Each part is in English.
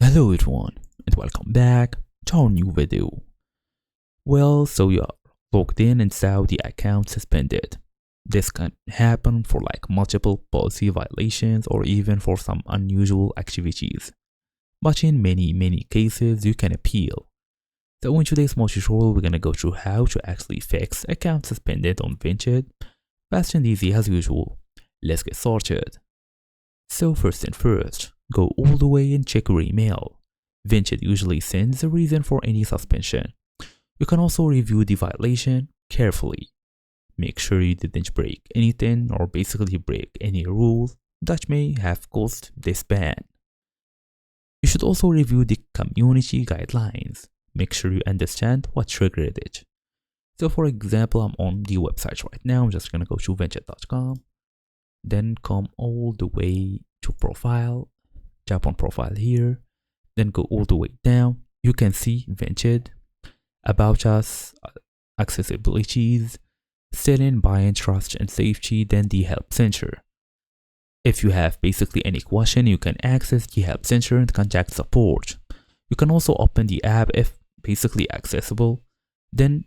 Hello everyone and welcome back to our new video. So you are logged in and saw the account suspended. This can happen for like multiple policy violations or even for some unusual activities. But in many cases you can appeal. So in today's tutorial we're gonna go through how to actually fix account suspended on Vinted. Fast and easy as usual. Let's get started. So first and first, go all the way and check your email. Vinted usually sends a reason for any suspension. You can also review the violation carefully. Make sure you didn't break anything or basically break any rule that may have caused this ban. You should also review the community guidelines. Make sure you understand what triggered it. So for example, I'm on the website right now. I'm just gonna go to vinted.com. Then come all the way to profile, tap on profile here, then go all the way down. You can see Vinted, about us, accessibilities, setting, buying, trust and safety, then the help center. If you have basically any question, you can access the help center and contact support. You can also open the app if basically accessible, then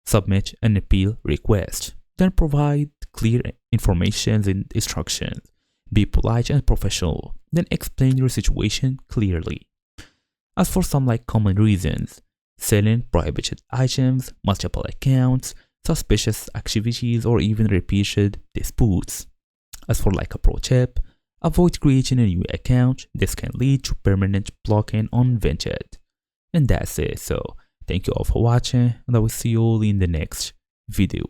submit an appeal request. Then provide clear information and instructions. Be polite and professional. Then explain your situation clearly. As for some common reasons, selling prohibited items, multiple accounts, suspicious activities, or even repeated disputes. As for a pro tip, avoid creating a new account. This can lead to permanent blocking on Vinted. And that's it. So thank you all for watching, and I will see you all in the next video.